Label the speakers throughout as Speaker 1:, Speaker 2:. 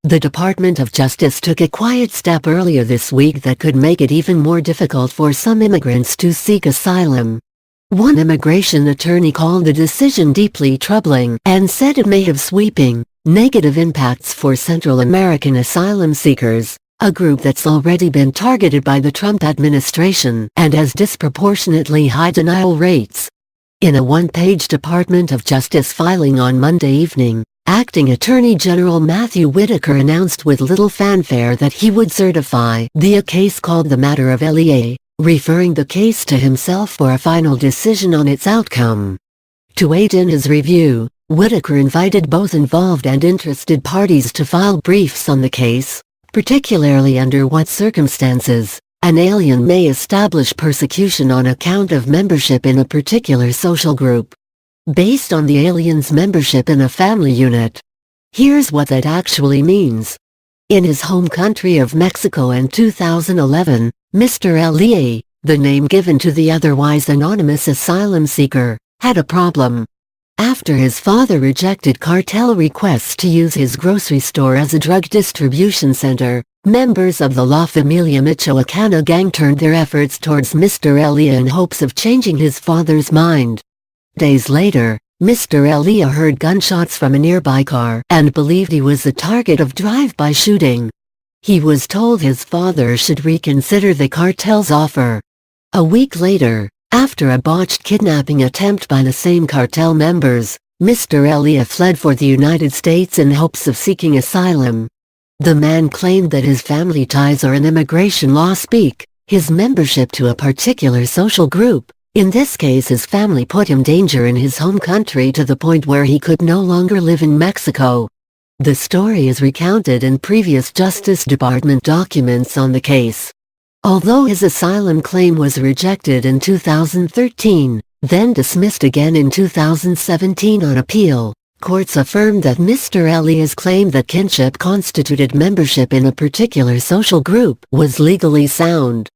Speaker 1: The Department of Justice took a quiet step earlier this week that could make it even more difficult for some immigrants to seek asylum. One immigration attorney called the decision deeply troubling and said it may have sweeping, negative impacts for Central American asylum seekers, a group that's already been targeted by the Trump administration and has disproportionately high denial rates. In a one-page Department of Justice filing on Monday evening, Acting Attorney General Matthew Whitaker announced with little fanfare that he would certify the case called the Matter of LEA, referring the case to himself for a final decision on its outcome. To aid in his review, Whitaker invited both involved and interested parties to file briefs on the case, particularly under what circumstances an alien may establish persecution on account of membership in a particular social group, based on the alien's membership in a family unit. Here's what that actually means. In his home country of Mexico in 2011, Mr. LEA, the name given to the otherwise anonymous asylum seeker, had a problem. After his father rejected cartel requests to use his grocery store as a drug distribution center, members of the La Familia Michoacana gang turned their efforts towards Mr. LEA in hopes of changing his father's mind. Days later, Mr. LEA heard gunshots from a nearby car and believed he was the target of drive-by shooting. He was told his father should reconsider the cartel's offer. A week later, after a botched kidnapping attempt by the same cartel members, Mr. LEA fled for the United States in hopes of seeking asylum. The man claimed that his family ties are in immigration law speak, his membership to a particular social group. In this case, his family put him in danger in his home country to the point where he could no longer live in Mexico. The story is recounted in previous Justice Department documents on the case. Although his asylum claim was rejected in 2013, then dismissed again in 2017 on appeal, courts affirmed that Mr. LEA's claim that kinship constituted membership in a particular social group was legally sound.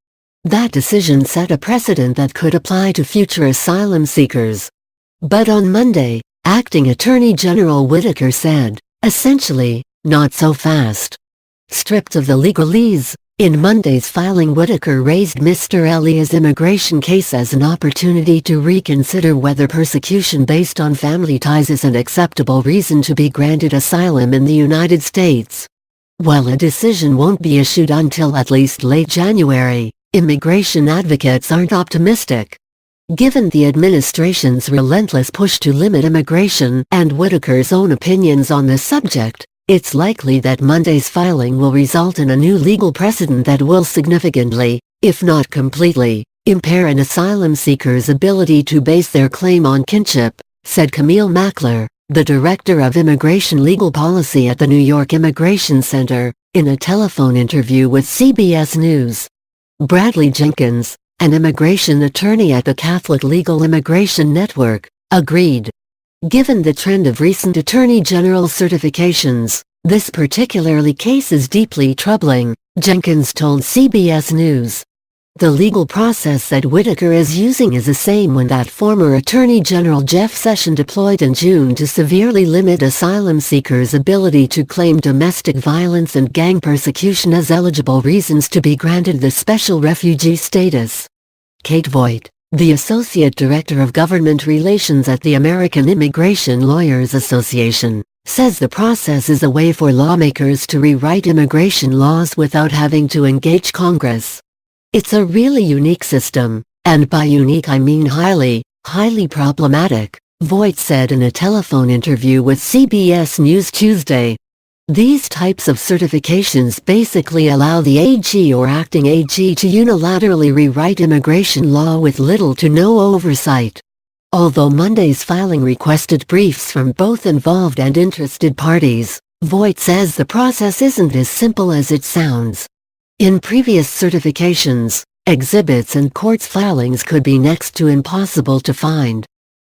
Speaker 1: That decision set a precedent that could apply to future asylum seekers. But on Monday, Acting Attorney General Whitaker said, essentially, not so fast. Stripped of the legalese, in Monday's filing, Whitaker raised Mr. LEA's immigration case as an opportunity to reconsider whether persecution based on family ties is an acceptable reason to be granted asylum in the United States. While a decision won't be issued until at least late January, immigration advocates aren't optimistic. Given the administration's relentless push to limit immigration and Whitaker's own opinions on the subject, it's likely that Monday's filing will result in a new legal precedent that will significantly, if not completely, impair an asylum seeker's ability to base their claim on kinship, said Camille Mackler, the director of immigration legal policy at the New York Immigration Center, in a telephone interview with CBS News. Bradley Jenkins, an immigration attorney at the Catholic Legal Immigration Network, agreed. Given the trend of recent Attorney General certifications, this particularly case is deeply troubling, Jenkins told CBS News. The legal process that Whitaker is using is the same one that former Attorney General Jeff Sessions deployed in June to severely limit asylum seekers' ability to claim domestic violence and gang persecution as eligible reasons to be granted the special refugee status. Kate Voigt, the Associate Director of Government Relations at the American Immigration Lawyers Association, says the process is a way for lawmakers to rewrite immigration laws without having to engage Congress. It's a really unique system, and by unique I mean highly problematic, Voigt said in a telephone interview with CBS News Tuesday. These types of certifications basically allow the AG or acting AG to unilaterally rewrite immigration law with little to no oversight. Although Monday's filing requested briefs from both involved and interested parties, Voigt says the process isn't as simple as it sounds. In previous certifications, exhibits and courts filings could be next to impossible to find.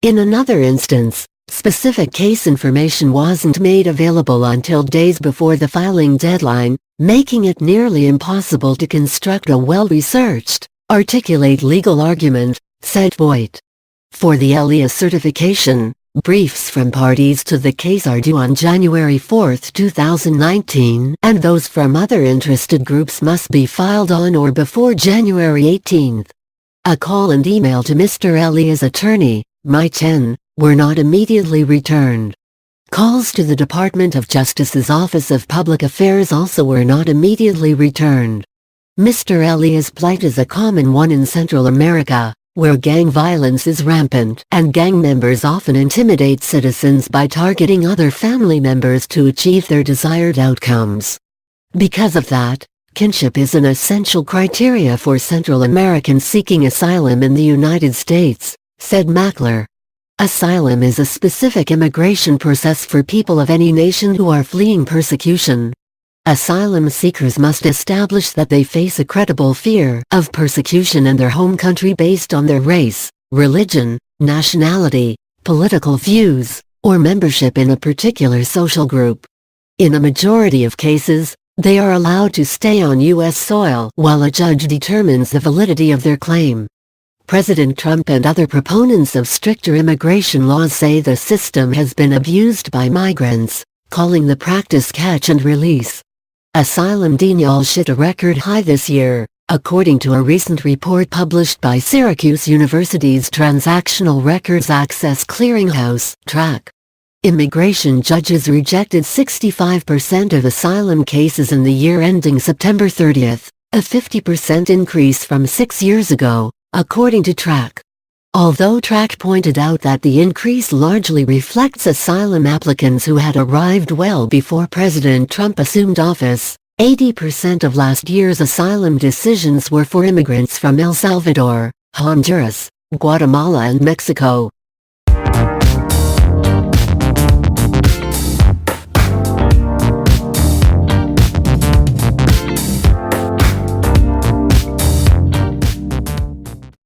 Speaker 1: In another instance, specific case information wasn't made available until days before the filing deadline, making it nearly impossible to construct a well-researched, articulate legal argument, said Voigt. For the LEA certification, Briefs from parties to the case are due on January 4, 2019, and those from other interested groups must be filed on or before January 18. A call and email to Mr. Elliott's attorney, Mai Chen, were not immediately returned. Calls to the Department of Justice's Office of Public Affairs also were not immediately returned. Mr. Elliott's plight is a common one in Central America, where gang violence is rampant and gang members often intimidate citizens by targeting other family members to achieve their desired outcomes. Because of that, kinship is an essential criteria for Central Americans seeking asylum in the United States, said Mackler. Asylum is a specific immigration process for people of any nation who are fleeing persecution. Asylum seekers must establish that they face a credible fear of persecution in their home country based on their race, religion, nationality, political views, or membership in a particular social group. In a majority of cases, they are allowed to stay on U.S. soil while a judge determines the validity of their claim. President Trump and other proponents of stricter immigration laws say the system has been abused by migrants, calling the practice catch and release. Asylum denials hit a record high this year, according to a recent report published by Syracuse University's Transactional Records Access Clearinghouse, TRAC. Immigration judges rejected 65% of asylum cases in the year ending September 30, a 50% increase from 6 years ago, according to TRAC. Although TRAC pointed out that the increase largely reflects asylum applicants who had arrived well before President Trump assumed office, 80% of last year's asylum decisions were for immigrants from El Salvador, Honduras, Guatemala and Mexico.